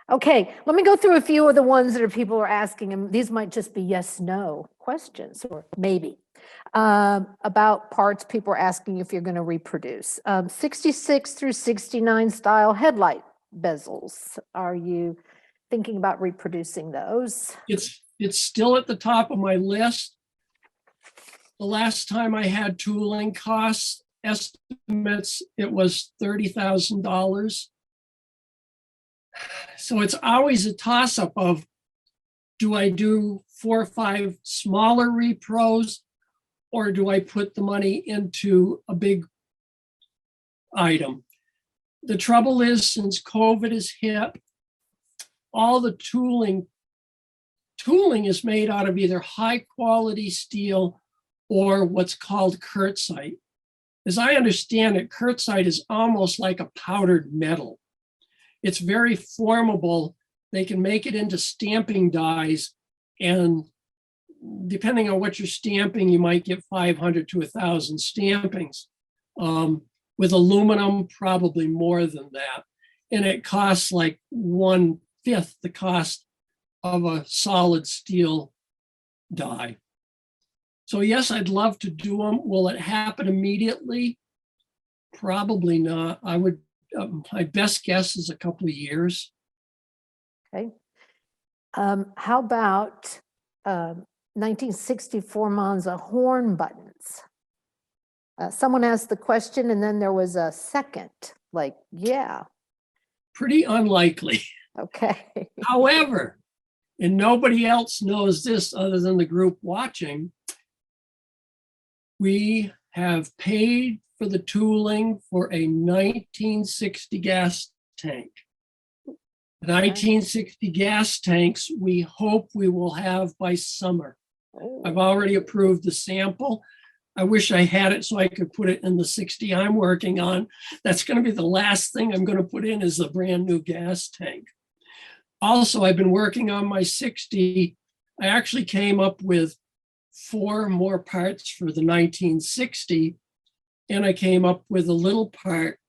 Okay, let me go through a few of the ones that people are asking, and these might just be yes, no questions, or maybe. About parts people are asking if you're going to reproduce. 66 through 69 style headlight bezels. Are you thinking about reproducing those? It's still at the top of my list. The last time I had tooling costs estimates, it was $30,000. So it's always a toss-up of, do I do 4 or 5 smaller repros, or do I put the money into a big item? The trouble is, since COVID is hit, all the tooling is made out of either high quality steel or what's called kurtzite. As I understand it, kurtzite is almost like a powdered metal. It's very formable. They can make it into stamping dies, and depending on what you're stamping, you might get 500 to 1,000 stampings. With aluminum, probably more than that. And it costs like 1/5 the cost of a solid steel die. So yes, I'd love to do them. Will it happen immediately? Probably not. I would, my best guess is a couple of years. Okay. How about 1964 Monza horn buttons? Someone asked the question, and then there was a second, like, yeah. Pretty unlikely. Okay. However, and nobody else knows this other than the group watching, we have paid for the tooling for a 1960 gas tank. The 1960 gas tanks we hope we will have by summer. I've already approved the sample. I wish I had it so I could put it in the 60 I'm working on. That's going to be the last thing I'm going to put in, is the brand new gas tank. Also, I've been working on my 60 I actually came up with 4 more parts for the 1960, and I came up with a little part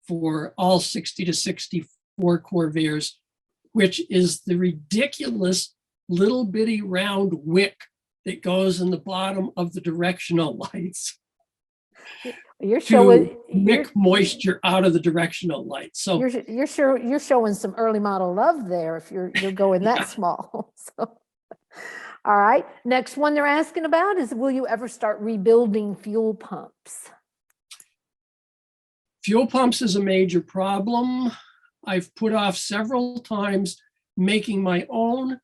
for all 60 to 64 Corvairs, which is the ridiculous little bitty round wick that goes in the bottom of the directional lights You're to showing, wick moisture out of the directional lights. So you're showing some early model love there if you're going that small. So, all right. Next one they're asking about is, will you ever start rebuilding fuel pumps? fuel pumps is a major problem. I've put off several times making my own,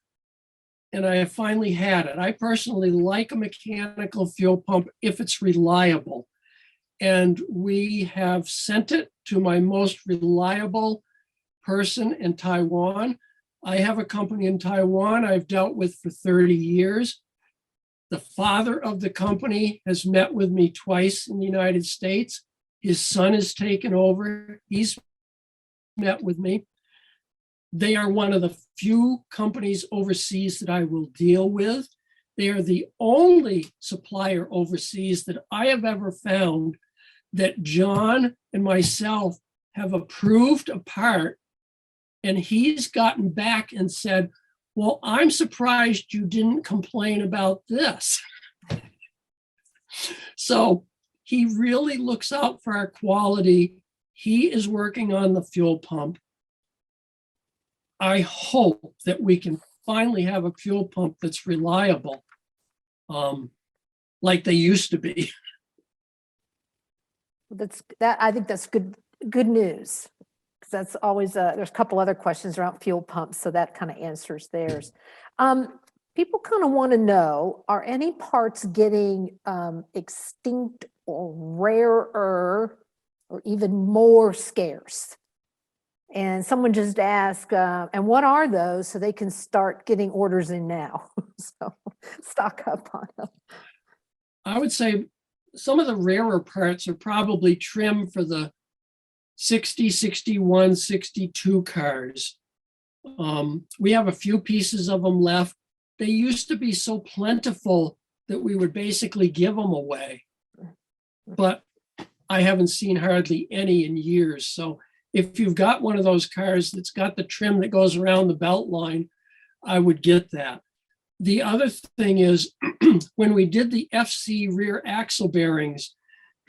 and I have finally had it. I personally like a mechanical fuel pump if it's reliable. And we have sent it to my most reliable person in Taiwan. I have a company in Taiwan I've dealt with for 30 years. The father of the company has met with me twice in the United States. His son has taken over. He's met with me. They are one of the few companies overseas that I will deal with. They are the only supplier overseas that I have ever found that John and myself have approved a part, and he's gotten back and said, well, I'm surprised you didn't complain about this. So he really looks out for our quality. He is working on the fuel pump. I hope that we can finally have a fuel pump that's reliable, like they used to be. I think that's good news. That's always there's a couple other questions around fuel pumps, so that kind of answers theirs. People kind of want to know, are any parts getting extinct or rarer or even more scarce? And someone just asked, and what are those, so they can start getting orders in now? So stock up on them. I would say some of the rarer parts are probably trim for the 60, 61, 62 cars. We have a few pieces of them left. They used to be so plentiful that we would basically give them away, but I haven't seen hardly any in years. So if you've got one of those cars that's got the trim that goes around the belt line, I would get that. The other thing is, when we did the FC rear axle bearings,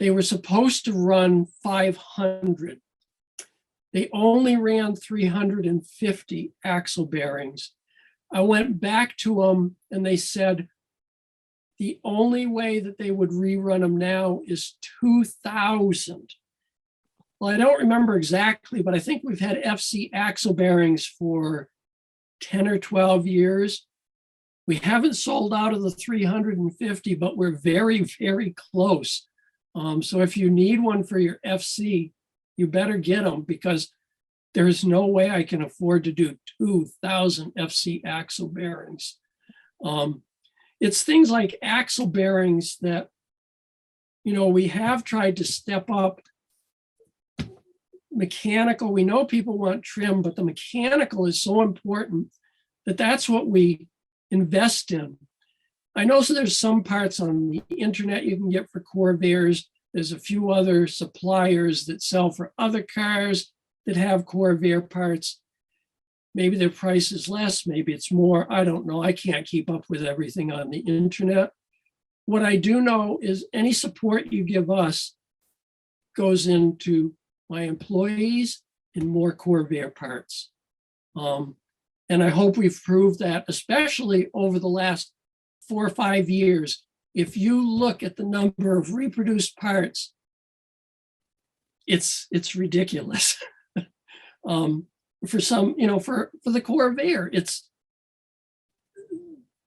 they were supposed to run 500. They only ran 350 axle bearings. I went back to them and they said the only way that they would rerun them now is 2,000. Well, I don't remember exactly, but I think we've had FC axle bearings for 10 or 12 years. We haven't sold out of the 350, but we're very, very close. So if you need one for your FC, you better get them, because there's no way I can afford to do 2,000 FC axle bearings. It's things like axle bearings that, we have tried to step up. Mechanical, we know people want trim, but the mechanical is so important that that's what we invest in. I know there's some parts on the internet you can get for Corvairs. There's a few other suppliers that sell for other cars that have Corvair parts. Maybe their price is less, maybe it's more. I don't know. I can't keep up with everything on the internet. What I do know is any support you give us goes into my employees and more Corvair parts. And I hope we've proved that, especially over the last 4 or 5 years. If you look at the number of reproduced parts, it's ridiculous. For some, for the Corvair,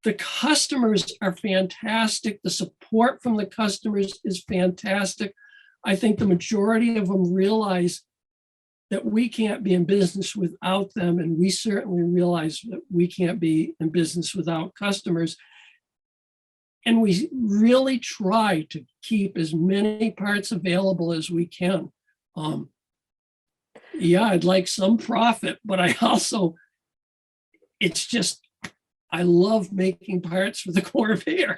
the customers are fantastic. The support from the customers is fantastic. I think the majority of them realize that we can't be in business without them, and we certainly realize that we can't be in business without customers. And we really try to keep as many parts available as we can. Yeah, I'd like some profit, but I also, it's just, I love making parts for the Corvair.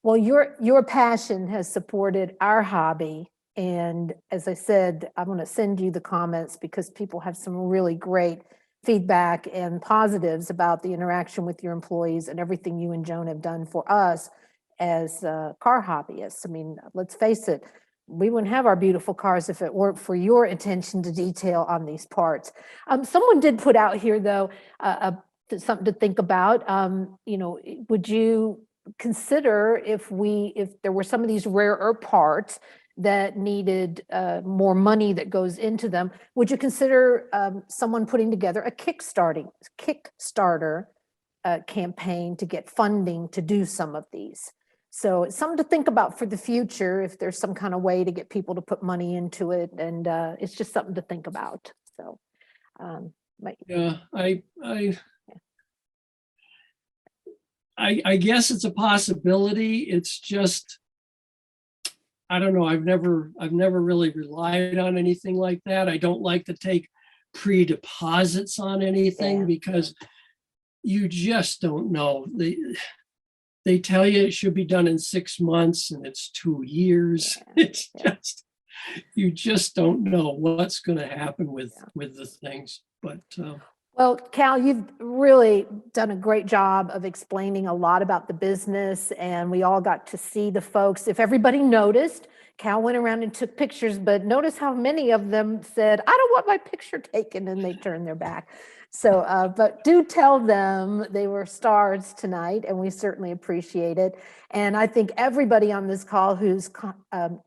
Well, your passion has supported our hobby. And as I said, I'm going to send you the comments because people have some really great feedback and positives about the interaction with your employees and everything you and Joan have done for us as car hobbyists. I mean, let's face it, we wouldn't have our beautiful cars if it weren't for your attention to detail on these parts. Someone did put out here, though, something to think about. Would you consider if there were some of these rarer parts that needed more money that goes into them, would you consider someone putting together a Kickstarter campaign to get funding to do some of these? So it's something to think about for the future if there's some kind of way to get people to put money into it, and it's just something to think about. So yeah, I guess it's a possibility. It's just, I don't know. I've never really relied on anything like that. I don't like to take pre-deposits on anything because you just don't know. They tell you it should be done in 6 months and it's 2 years. It's just, you just don't know what's going to happen with the things. But well, Cal, you've really done a great job of explaining a lot about the business, and we all got to see the folks. If everybody noticed, Cal went around and took pictures, but notice how many of them said, I don't want my picture taken, and they turned their back. So, but do tell them they were stars tonight, and we certainly appreciate it. And I think everybody on this call who's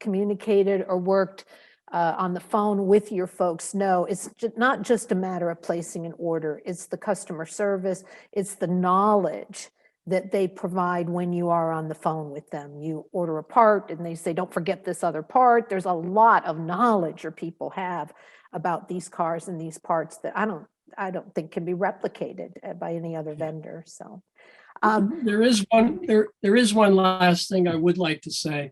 communicated or worked on the phone with your folks know it's not just a matter of placing an order. It's the customer service. It's the knowledge that they provide when you are on the phone with them. You order a part and they say, don't forget this other part. There's a lot of knowledge your people have about these cars and these parts that I don't think can be replicated by any other vendor. So there is one last thing I would like to say.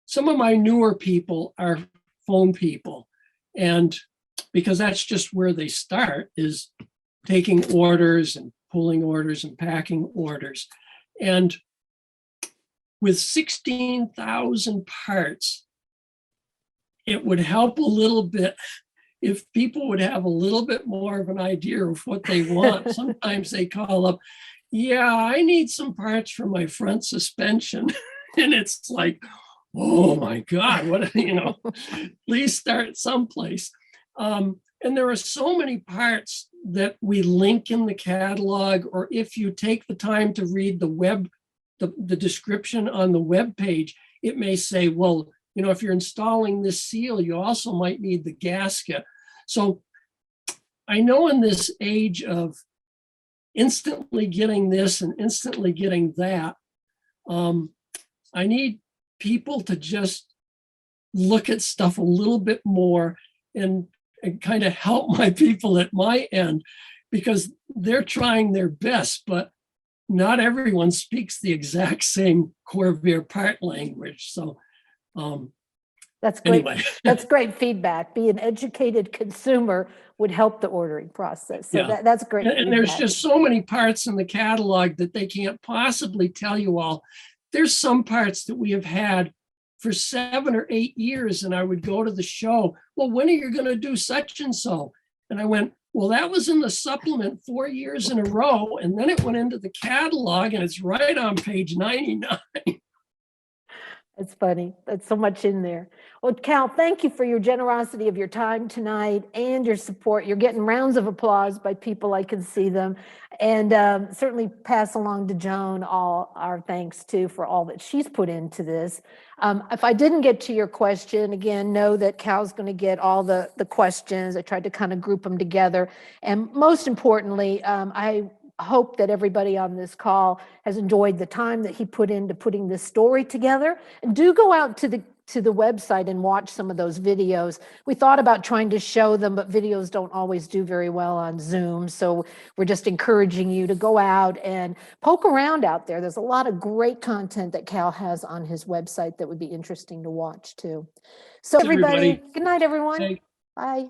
Some of my newer people are phone people, and because that's just where they start, is taking orders and pulling orders and packing orders. And with 16,000 parts, it would help a little bit if people would have a little bit more of an idea of what they want. Sometimes they call up, yeah, I need some parts for my front suspension. And it's like, oh my God, please start someplace. And there are so many parts that we link in the catalog, or if you take the time to read the description on the web page, it may say, well, if you're installing this seal, you also might need the gasket. So I know in this age of instantly getting this and instantly getting that, I need people to just look at stuff a little bit more and kind of help my people at my end, because they're trying their best, but not everyone speaks the exact same Corvair part language. So that's great. Anyway. That's great feedback. Be an educated consumer would help the ordering process. So that's great. And there's just so many parts in the catalog that they can't possibly tell you all. There's some parts that we have had for 7 or 8 years, and I would go to the show. Well, when are you going to do such and so? And I went, well, that was in the supplement 4 years in a row, and then it went into the catalog, and it's right on page 99. It's funny. That's so much in there. Well, Cal, thank you for your generosity of your time tonight and your support. You're getting rounds of applause by people. I can see them. And certainly pass along to Joan all our thanks too for all that she's put into this. If I didn't get to your question, again, know that Cal's going to get all the questions. I tried to kind of group them together. And most importantly, I hope that everybody on this call has enjoyed the time that he put into putting this story together. And do go out to the website and watch some of those videos. We thought about trying to show them, but videos don't always do very well on Zoom. So we're just encouraging you to go out and poke around out there. There's a lot of great content that Cal has on his website that would be interesting to watch too. So everybody, good night, everyone. Hey. Bye.